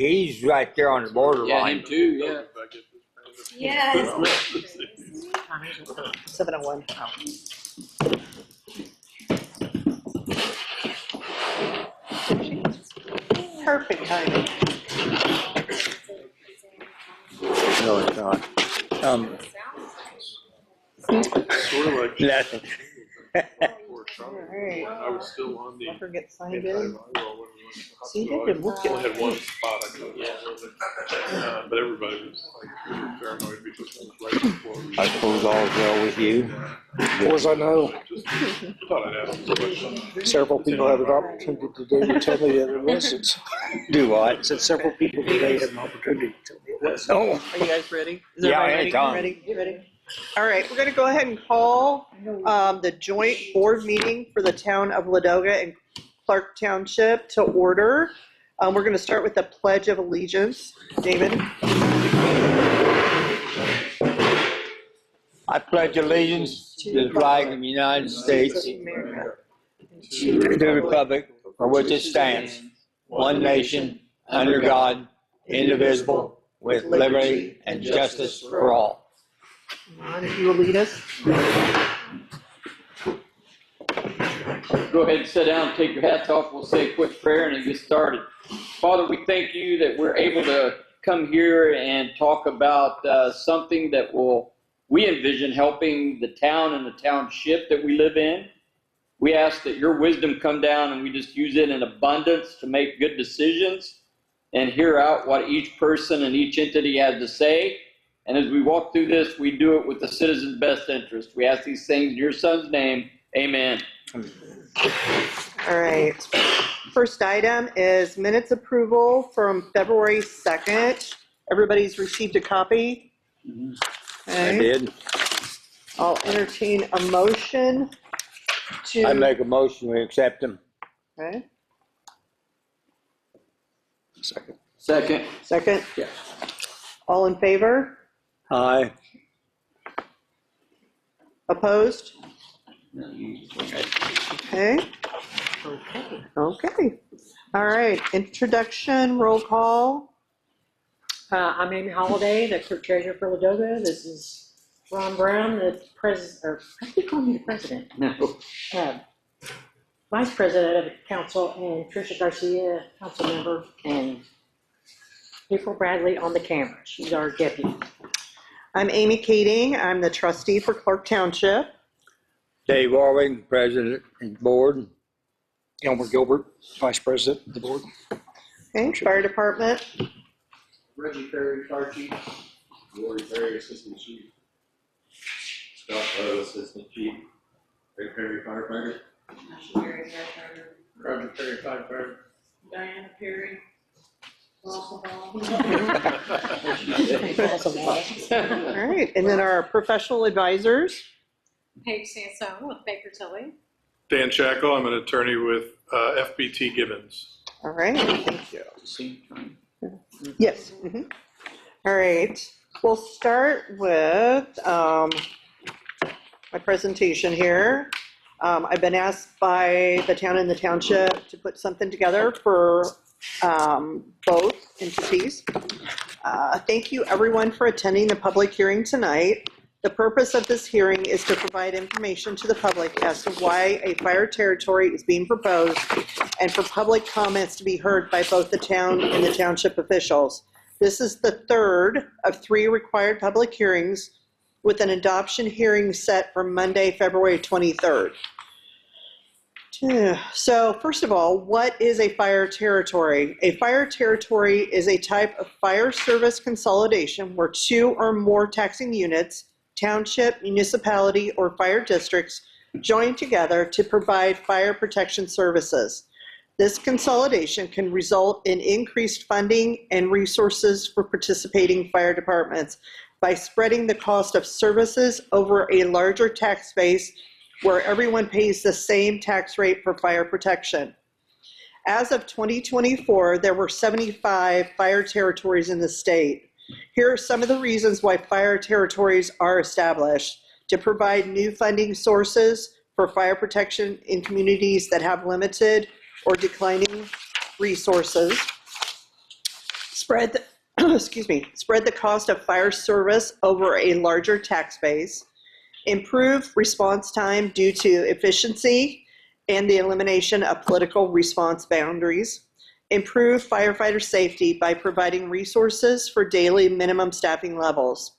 He's right there on the Yeah, borderline. him too, yeah. Yes. 7:01. Perfect timing. No, it's not. Sort of like Nothing. Alright. I was still on the Don't forget signed in. antiviral when we went to the See, hospital. they did look I only good. had one spot I could but everybody was like paranoid because it was right before. I suppose all is well with you. As I know, Just thought I'd ask the question. several people had an opportunity today to tell me that it wasn't. Do what? I said several people today had an opportunity to tell me it wasn't. Oh, Are you guys ready? Is Yeah, everybody anytime. ready? All right, we're gonna go ahead and call the joint board meeting for the town of Ladoga and Clark Township to order. We're gonna start with the Pledge of Allegiance. David? I pledge allegiance to the flag of the United States, America. to the republic for which it stands, one nation, under God, indivisible, with liberty and justice for all. Ron, if you will lead us. Go ahead and sit down, take your hats off, we'll say a quick prayer and then get started. Father, we thank you that we're able to come here and talk about something that we envision helping the town and the township that we live in. We ask that your wisdom come down and we just use it in abundance to make good decisions and hear out what each person and each entity has to say. And as we walk through this, we do it with the citizens' best interest. We ask these things in your son's name. Amen. All right. First item is minutes approval from February 2nd. Everybody's received a copy? I Okay. did. I'll entertain a motion to. I make a motion, we accept them. Okay. Second. Second? Yeah. All in favor? Aye. Opposed? Okay. Okay. Okay. All right. Introduction, roll call. I'm Amy Holiday, the clerk treasurer for Ladoga. This is Ron Brown, the president, or how do you call me the president? No. Vice president of the council, and Tricia Garcia, council member, and April Bradley on the camera. She's our deputy. I'm Amy Kading. I'm the trustee for Clark Township. Dave Warwick, president and board. Elmer Gilbert, Vice President of the board. Okay. Fire department. Reggie Perry, Fire Chief. Lori Perry, Assistant Chief. Scott Lowe, Assistant Chief. Ray Perry, Firefighter. Roger Perry, Firefighter. Diana Perry. All right. And then our professional advisors. Paige Sansone with Baker Tilly. Dan Chacko, I'm an attorney with FBT Gibbons. All right. Thank you. Yes. Mhm. All right. We'll start with my presentation here. I've been asked by the town and the township to put something together for both entities. Thank you everyone for attending the public hearing tonight. The purpose of this hearing is to provide information to the public as to why a fire territory is being proposed and for public comments to be heard by both the town and the township officials. This is the third of 3 required public hearings with an adoption hearing set for Monday, February 23rd. So first of all, what is a fire territory? A fire territory is a type of fire service consolidation where 2 or more taxing units, township, municipality, or fire districts join together to provide fire protection services. This consolidation can result in increased funding and resources for participating fire departments by spreading the cost of services over a larger tax base where everyone pays the same tax rate for fire protection. As of 2024, there were 75 fire territories in the state. Here are some of the reasons why fire territories are established: to provide new funding sources for fire protection in communities that have limited or declining resources. Spread the, excuse me, spread the cost of fire service over a larger tax base. Improve response time due to efficiency and the elimination of political response boundaries. Improve firefighter safety by providing resources for daily minimum staffing levels.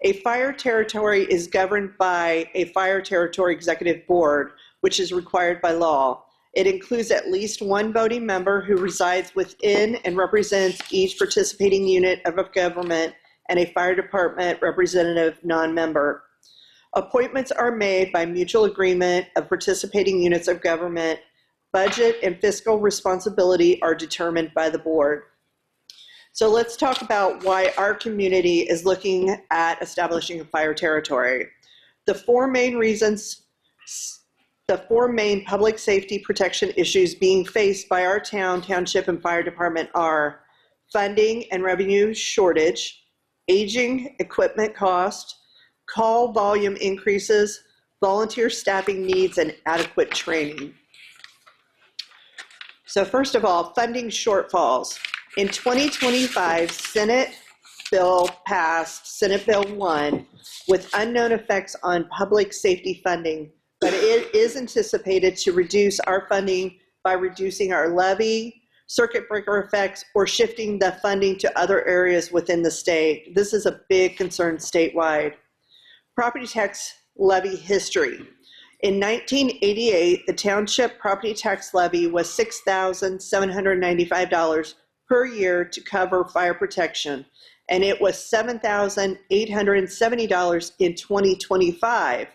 A fire territory is governed by a fire territory executive board, which is required by law. It includes at least one voting member who resides within and represents each participating unit of a government and a fire department representative non-member. Appointments are made by mutual agreement of participating units of government. Budget and fiscal responsibility are determined by the board. So let's talk about why our community is looking at establishing a fire territory. The four main public safety protection issues being faced by our town, township, and fire department are funding and revenue shortage, aging equipment cost, call volume increases, volunteer staffing needs, and adequate training. So first of all, funding shortfalls. In 2025, Senate Bill passed, Senate Bill 1, with unknown effects on public safety funding, but it is anticipated to reduce our funding by reducing our levy, circuit breaker effects, or shifting the funding to other areas within the state. This is a big concern statewide. Property tax levy history. In 1988, the township property tax levy was $6,795 per year to cover fire protection, and it was $7,870 in 2025,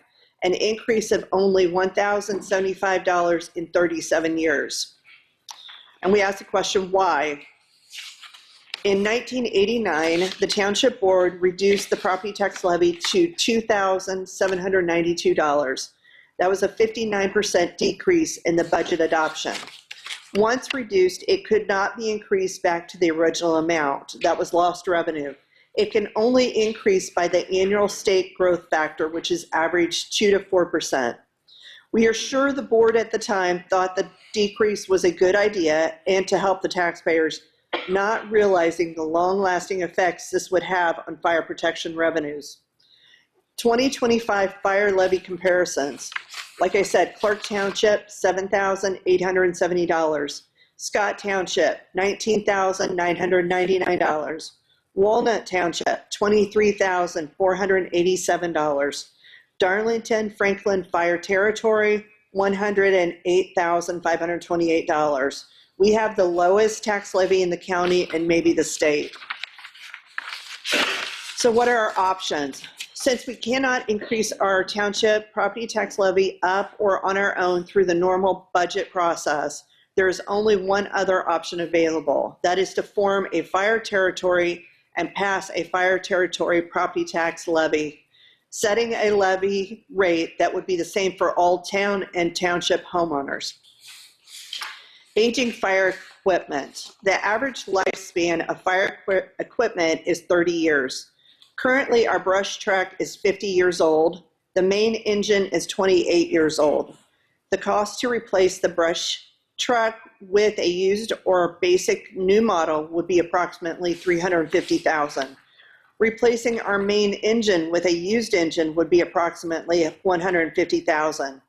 an increase of only $1,075 in 37 years. And we asked the question, why? In 1989, the township board reduced the property tax levy to $2,792. That was a 59% decrease in the budget adoption. Once reduced, it could not be increased back to the original amount. That was lost revenue. It can only increase by the annual state growth factor, which is average 2 to 4%. We are sure the board at the time thought the decrease was a good idea and to help the taxpayers, not realizing the long-lasting effects this would have on fire protection revenues. 2025 fire levy comparisons. Like I said, Clark Township, $7,870. Scott Township, $19,999. Walnut Township, $23,487. Darlington Franklin Fire Territory, $108,528. We have the lowest tax levy in the county and maybe the state. So what are our options? Since we cannot increase our township property tax levy up or on our own through the normal budget process, there is only one other option available. That is to form a fire territory and pass a fire territory property tax levy, setting a levy rate that would be the same for all town and township homeowners. Aging fire equipment. The average lifespan of fire equipment is 30 years. Currently, our brush truck is 50 years old. The main engine is 28 years old. The cost to replace the brush truck with a used or basic new model would be approximately $350,000. Replacing our main engine with a used engine would be approximately $150,000.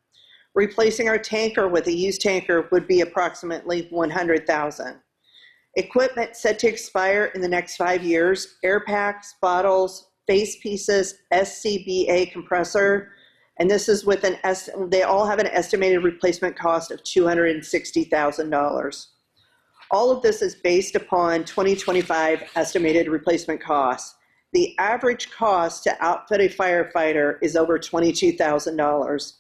Replacing our tanker with a used tanker would be approximately $100,000. Equipment set to expire in the next 5 years: air packs, bottles, face pieces, SCBA compressor, and this is with they all have an estimated replacement cost of $260,000. All of this is based upon 2025 estimated replacement costs. The average cost to outfit a firefighter is over $22,000.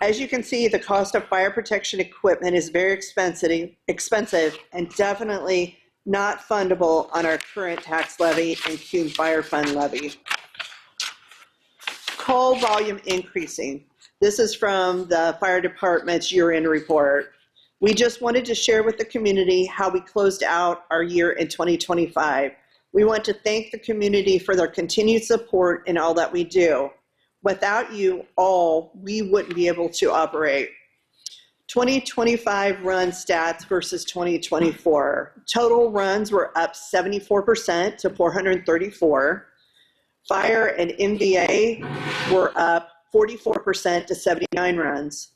As you can see, the cost of fire protection equipment is very expensive and definitely not fundable on our current tax levy and Cume Fire Fund levy. Call volume increasing. This is from the fire department's year-end report. We just wanted to share with the community how we closed out our year in 2025. We want to thank the community for their continued support in all that we do. Without you all, we wouldn't be able to operate. 2025 run stats versus 2024. Total runs were up 74% to 434. Fire and MVA were up 44% to 79 runs.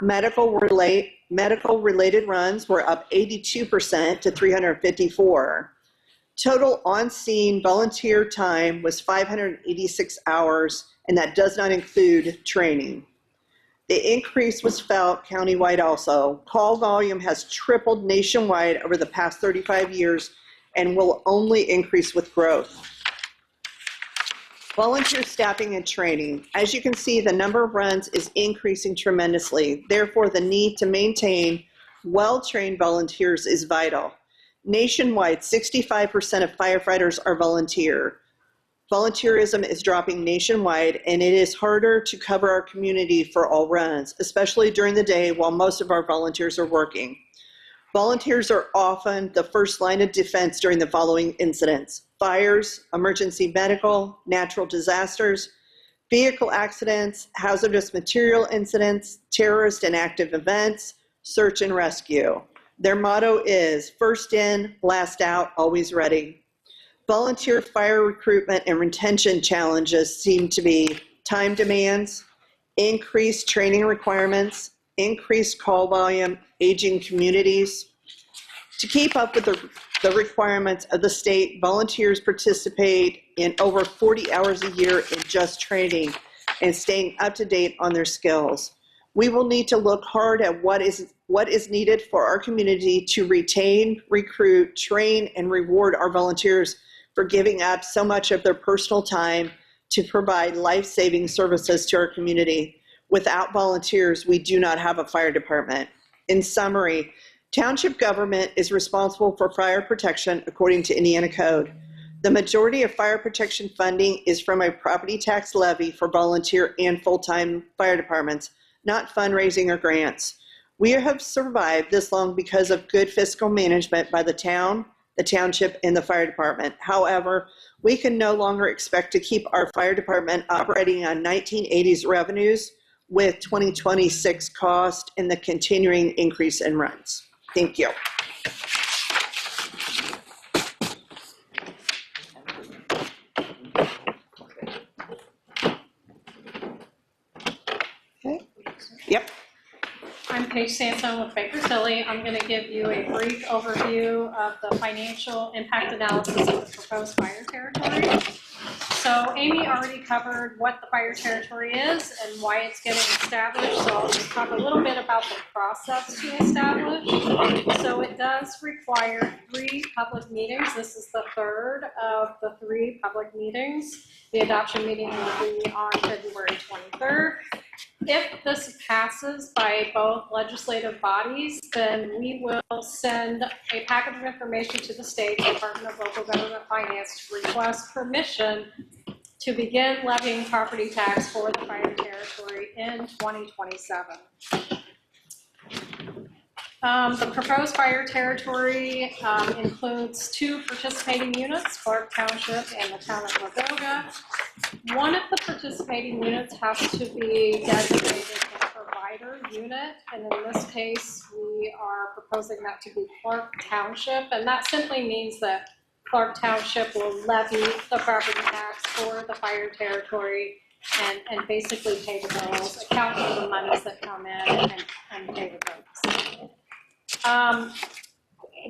Medical related runs were up 82% to 354. Total on-scene volunteer time was 586 hours, and that does not include training. The increase was felt countywide also. Call volume has tripled nationwide over the past 35 years and will only increase with growth. Volunteer staffing and training. As you can see, the number of runs is increasing tremendously. Therefore, the need to maintain well-trained volunteers is vital. Nationwide, 65% of firefighters are volunteer. Volunteerism is dropping nationwide, and it is harder to cover our community for all runs, especially during the day while most of our volunteers are working. Volunteers are often the first line of defense during the following incidents: fires, emergency medical, natural disasters, vehicle accidents, hazardous material incidents, terrorist and active events, search and rescue. Their motto is first in, last out, always ready. Volunteer fire recruitment and retention challenges seem to be time demands, increased training requirements, increased call volume, aging communities. To keep up with the requirements of the state, volunteers participate in over 40 hours a year in just training and staying up to date on their skills. We will need to look hard at what is needed for our community to retain, recruit, train, and reward our volunteers for giving up so much of their personal time to provide life-saving services to our community. Without volunteers, we do not have a fire department. In summary, township government is responsible for fire protection according to Indiana code. The majority of fire protection funding is from a property tax levy for volunteer and full-time fire departments, not fundraising or grants. We have survived this long because of good fiscal management by the town, the township, and the fire department. However, we can no longer expect to keep our fire department operating on 1980s revenues with 2026 cost and the continuing increase in runs. Thank you. Okay. Yep. I'm Paige Sansone with Baker Tilly. I'm going to give you a brief overview of the financial impact analysis of the proposed fire territory. So Amy already covered what the fire territory is and why it's getting established. So I'll just talk a little bit about the process to establish. So it does require 3 public meetings. This is the third of the 3 public meetings. The adoption meeting will be on February 23rd. If this passes by both legislative bodies, then we will send a packet of information to the State Department of Local Government Finance to request permission to begin levying property tax for the fire territory in 2027. The proposed fire territory includes 2 participating units, Clark Township and the town of Ladoga. One of the participating units has to be designated a provider unit, and in this case, we are proposing that to be Clark Township, and that simply means that Clark Township will levy the property tax for the fire territory and basically pay the bills, account for the monies that come in, and pay the bills.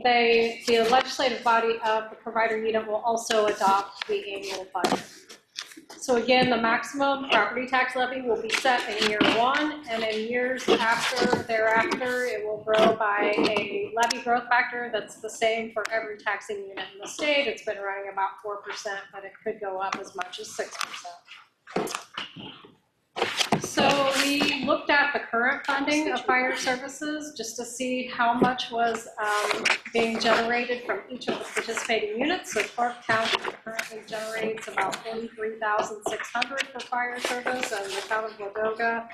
The legislative body of the provider unit will also adopt the annual budget. So again, the maximum property tax levy will be set in year 1, and in years thereafter, it will grow by a levy growth factor that's the same for every taxing unit in the state. It's been running about 4%, but it could go up as much as 6%. So we looked at the current funding of fire services just to see how much was being generated from each of the participating units. So Clark Township currently generates about $43,600 for fire service, and the town of Ladoga,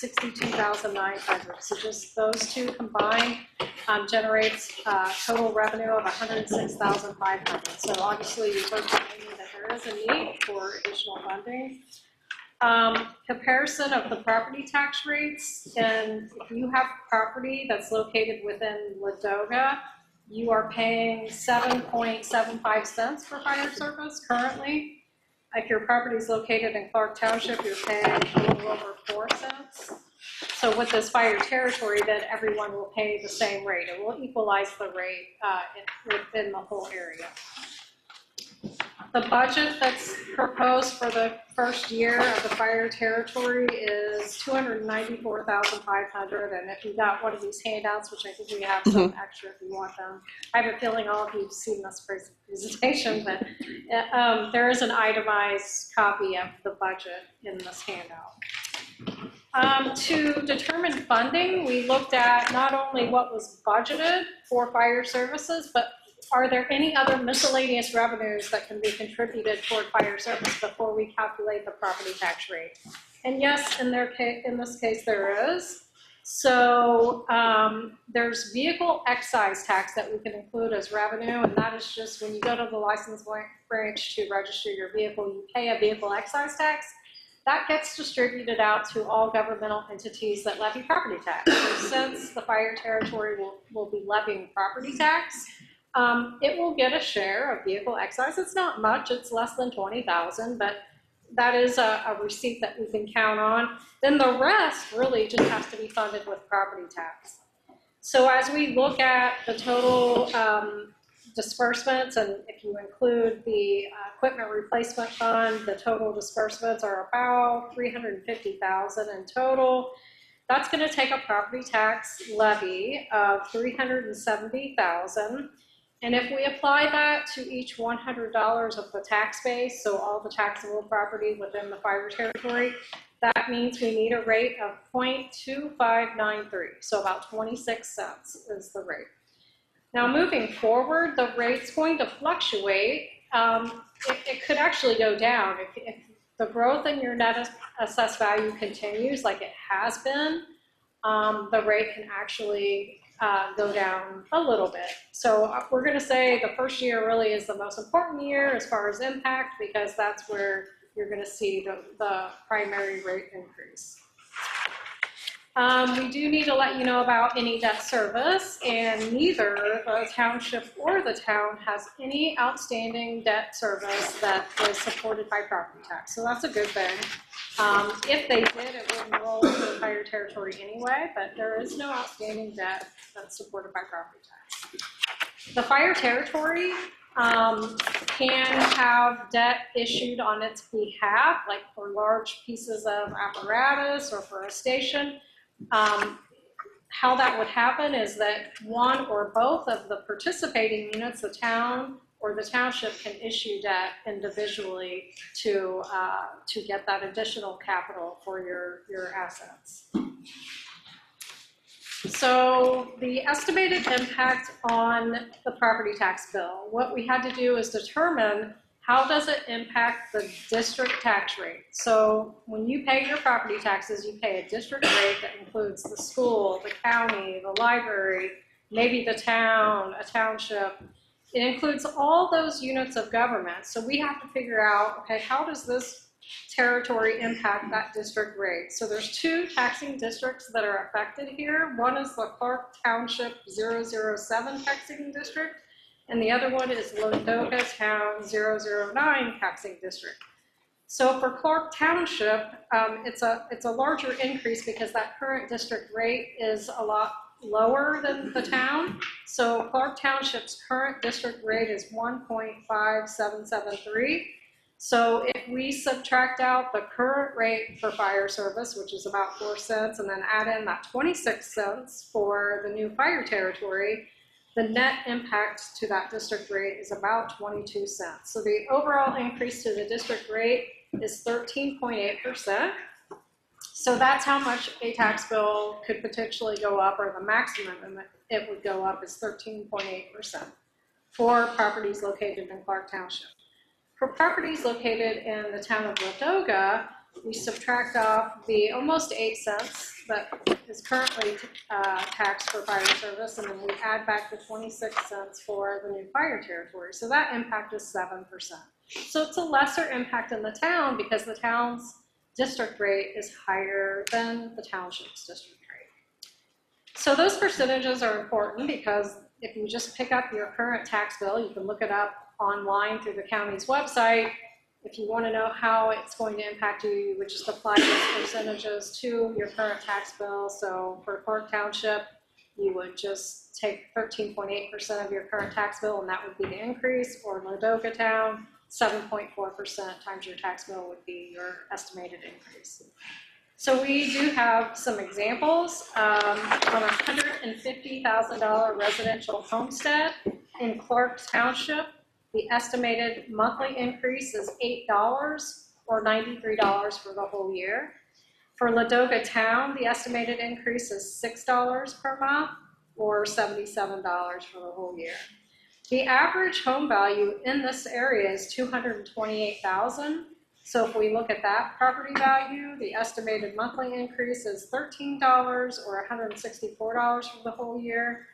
$62,900. So just those 2 combined generates total revenue of $106,500. So obviously you heard from me that there is a need for additional funding. Comparison of the property tax rates, and if you have property that's located within Ladoga, you are paying 7.75 cents for fire service currently. If your property is located in Clark Township, you're paying a little over 4 cents. So with this fire territory, then everyone will pay the same rate. It will equalize the rate within the whole area. The budget that's proposed for the first year of the fire territory is $294,500. And if you got one of these handouts, which I think we have some extra if you want them, I have a feeling all of you have seen this presentation, but there is an itemized copy of the budget in this handout. To determine funding, we looked at not only what was budgeted for fire services, but are there any other miscellaneous revenues that can be contributed toward fire service before we calculate the property tax rate? And yes, in this case, there is. So there's vehicle excise tax that we can include as revenue, and that is just when you go to the license branch to register your vehicle, you pay a vehicle excise tax. That gets distributed out to all governmental entities that levy property tax. So since the fire territory will be levying property tax, it will get a share of vehicle excise. It's not much, it's less than $20,000, but that is a receipt that we can count on. Then the rest really just has to be funded with property tax. So as we look at the total disbursements, and if you include the equipment replacement fund, the total disbursements are about $350,000 in total. That's going to take a property tax levy of $370,000. And if we apply that to each $100 of the tax base, so all the taxable property within the fire territory, that means we need a rate of 0.2593, so about 26 cents is the rate. Now moving forward, the rate's going to fluctuate. It could actually go down. If the growth in your net assessed value continues like it has been, the rate can actually go down a little bit. So we're going to say the first year really is the most important year as far as impact, because that's where you're going to see the primary rate increase. We do need to let you know about any debt service, and neither the township or the town has any outstanding debt service that is supported by property tax. So that's a good thing. If they did, it wouldn't roll into the fire territory anyway, but there is no outstanding debt that's supported by property tax. The fire territory can have debt issued on its behalf, like for large pieces of apparatus or for a station. How that would happen is that one or both of the participating units, the town or the township, can issue debt individually to get that additional capital for your assets. So the estimated impact on the property tax bill, what we had to do is determine how does it impact the district tax rate. So when you pay your property taxes, you pay a district rate that includes the school, the county, the library, maybe the town, a township. It includes all those units of government. So we have to figure out, okay, how does this territory impact that district rate? So there's two taxing districts that are affected here. One is the Clark Township 007 taxing district, and the other one is Ladoga Town 009 taxing district. So for Clark Township, it's a larger increase because that current district rate is a lot lower than the town. So Clark Township's current district rate is 1.5773. So if we subtract out the current rate for fire service, which is about 4 cents, and then add in that 26 cents for the new fire territory, the net impact to that district rate is about 22 cents. So the overall increase to the district rate is 13.8%. So that's how much a tax bill could potentially go up, or the maximum it would go up is 13.8% for properties located in Clark Township. For properties located in the town of Ladoga, we subtract off the almost 8 cents that is currently taxed for fire service, and then we add back the 26 cents for the new fire territory. So that impact is 7%. So it's a lesser impact in the town because the town's district rate is higher than the township's district rate. So those percentages are important because if you just pick up your current tax bill, you can look it up online through the county's website. If you want to know how it's going to impact you, you would just apply those percentages to your current tax bill. So for Clark Township, you would just take 13.8% of your current tax bill, and that would be the increase, or Ladoga Town, 7.4% times your tax bill would be your estimated increase. So we do have some examples. On a $150,000 residential homestead in Clark Township, the estimated monthly increase is $8 or $93 for the whole year. For Ladoga Town, the estimated increase is $6 per month or $77 for the whole year. The average home value in this area is $228,000. So if we look at that property value, the estimated monthly increase is $13 or $164 for the whole year.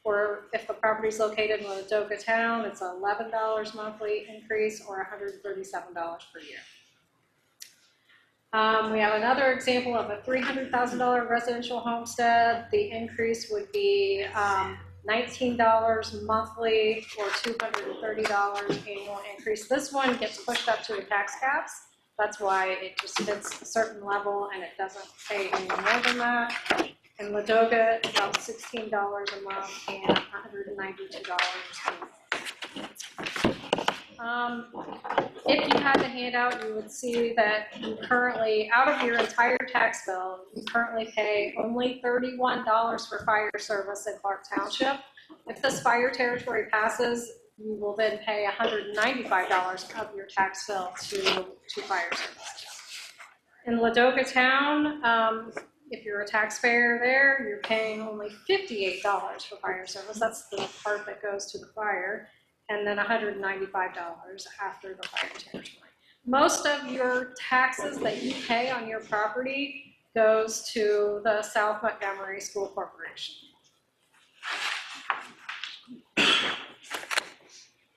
Or if the property is located in Ladoga Town, it's $11 monthly increase or $137 per year. We have another example of a $300,000 residential homestead. The increase would be $19 monthly or $230 annual increase. This one gets pushed up to the tax caps. That's why it just hits a certain level and it doesn't pay any more than that. In Ladoga, it's about $16 a month and $192 a month. If you had the handout, you would see that you currently, out of your entire tax bill, you currently pay only $31 for fire service in Clark Township. If this fire territory passes, you will then pay $195 of your tax bill to fire service. In Ladoga Town, if you're a taxpayer there, you're paying only $58 for fire service. That's the part that goes to the fire. And then $195 after the fire territory. Most of your taxes that you pay on your property goes to the South Montgomery School Corporation.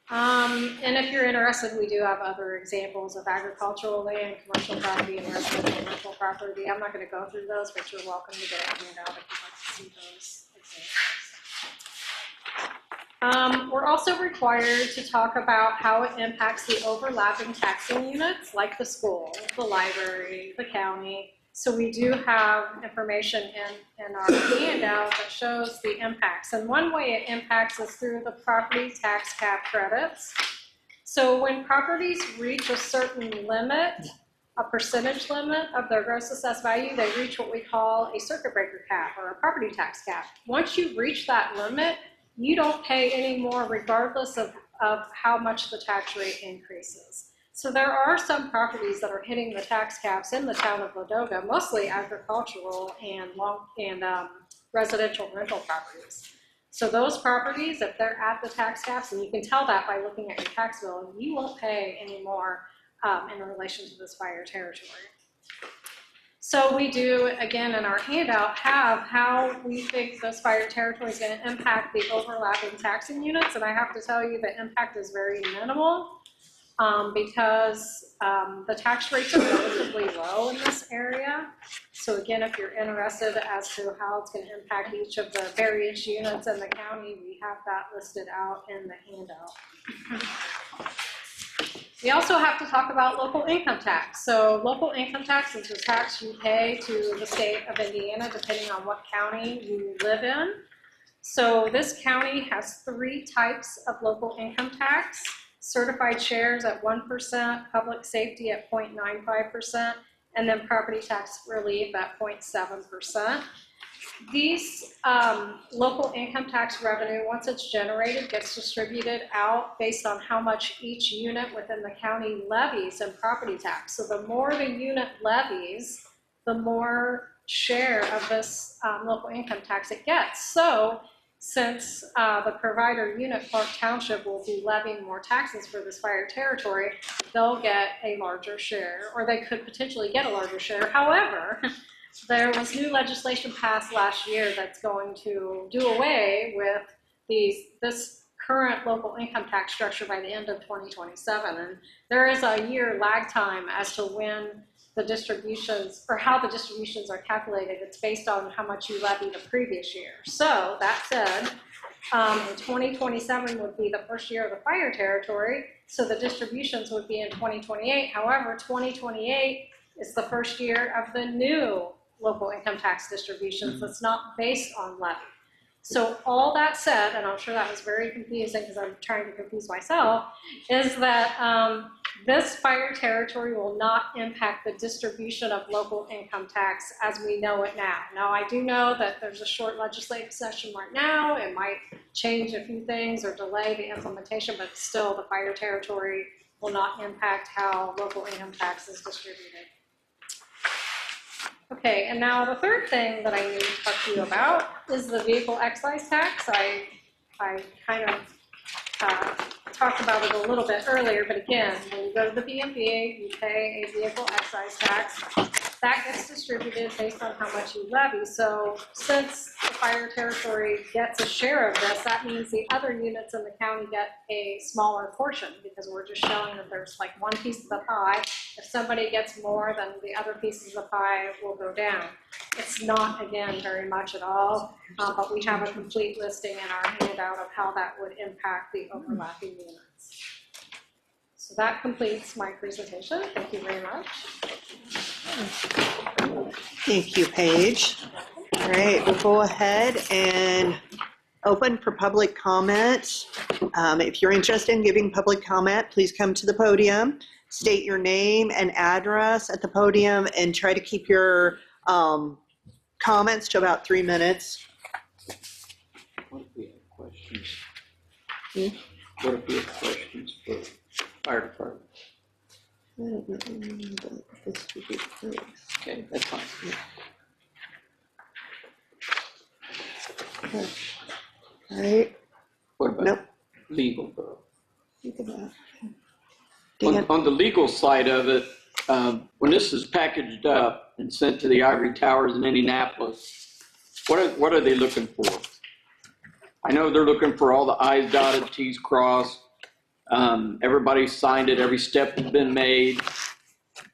And if you're interested, we do have other examples of agricultural land, commercial property, and residential rental property. I'm not going to go through those, but you're welcome to get a handout if you'd like to see those examples. We're also required to talk about how it impacts the overlapping taxing units, like the school, the library, the county. So we do have information in our handout that shows the impacts. And one way it impacts is through the property tax cap credits. So when properties reach a certain limit, a percentage limit of their gross assessed value, they reach what we call a circuit breaker cap or a property tax cap. Once you reach that limit, you don't pay any more regardless of how much the tax rate increases. So there are some properties that are hitting the tax caps in the town of Ladoga, mostly agricultural and residential rental properties. So those properties, if they're at the tax caps, and you can tell that by looking at your tax bill, you won't pay any more in relation to this fire territory. So we do, again, in our handout, have how we think this fire territory is going to impact the overlapping taxing units. And I have to tell you the impact is very minimal because the tax rates are relatively low in this area. So again, if you're interested as to how it's going to impact each of the various units in the county, we have that listed out in the handout. We also have to talk about local income tax. So local income tax is the tax you pay to the state of Indiana depending on what county you live in. So this county has 3 types of local income tax: certified shares at 1%, public safety at 0.95%, and then property tax relief at 0.7%. These local income tax revenue, once it's generated, gets distributed out based on how much each unit within the county levies in property tax. So the more the unit levies, the more share of this local income tax it gets. So since the provider unit, Clark Township, will be levying more taxes for this fire territory, they'll get a larger share, or they could potentially get a larger share. However, there was new legislation passed last year that's going to do away with this current local income tax structure by the end of 2027. And there is a year lag time as to when the distributions, or how the distributions are calculated. It's based on how much you levied the previous year. So that said, in 2027 would be the first year of the fire territory, so the distributions would be in 2028. However, 2028 is the first year of the new local income tax distributions that's not based on levy. So all that said, and I'm sure that was very confusing because I'm trying to confuse myself, is that this fire territory will not impact the distribution of local income tax as we know it now. Now, I do know that there's a short legislative session right now. It might change a few things or delay the implementation, but still the fire territory will not impact how local income tax is distributed. Okay, and now the third thing that I need to talk to you about is the vehicle excise tax. I kind of talked about it a little bit earlier, but again, when you go to the BMV, you pay a vehicle excise tax. That gets distributed based on how much you levy. So since the fire territory gets a share of this, that means the other units in the county get a smaller portion because we're just showing that there's like one piece of the pie. If somebody gets more, then the other pieces of the pie will go down. It's not, again, very much at all, but we have a complete listing in our handout of how that would impact the overlapping units. So that completes my presentation. Thank you very much. Thank you, Paige. All right, we'll go ahead and open for public comment. If you're interested in giving public comment, please come to the podium, state your name and address at the podium, and try to keep your comments to about 3 minutes. What if we have questions? What if we have questions for fire department? Okay, that's fine. All right. What about Nope. legal though? Dan? On the legal side of it, when this is packaged up and sent to the Ivory Towers in Indianapolis, what are they looking for? I know they're looking for all the I's dotted, T's crossed. Everybody signed it. Every step has been made.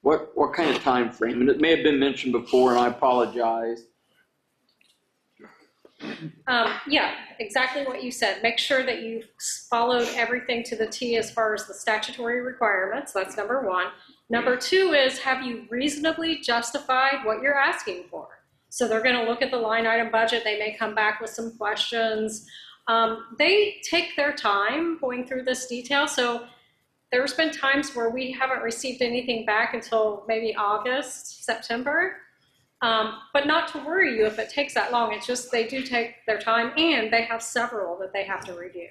What kind of time frame? And it may have been mentioned before, and I apologize. Yeah, exactly what you said. Make sure that you've followed everything to the T as far as the statutory requirements. That's number one. Number two is, have you reasonably justified what you're asking for? So they're going to look at the line item budget. They may come back with some questions. They take their time going through this detail. So there's been times where we haven't received anything back until maybe August, September. But not to worry you if it takes that long. It's just they do take their time, and they have several that they have to review.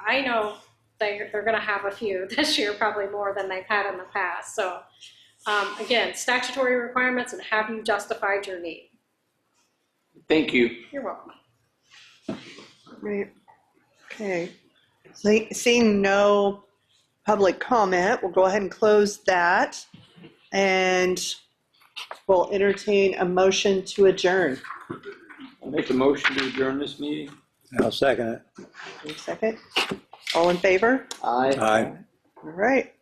I know they're going to have a few this year, probably more than they've had in the past. So again, statutory requirements, and have you justified your need? Thank you. You're welcome. Right. Okay. Seeing no public comment, we'll go ahead and close that. And we'll entertain a motion to adjourn. I'll make a motion to adjourn this meeting. I'll second it. Any second? All in favor? Aye. Aye. All right.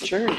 Adjourned.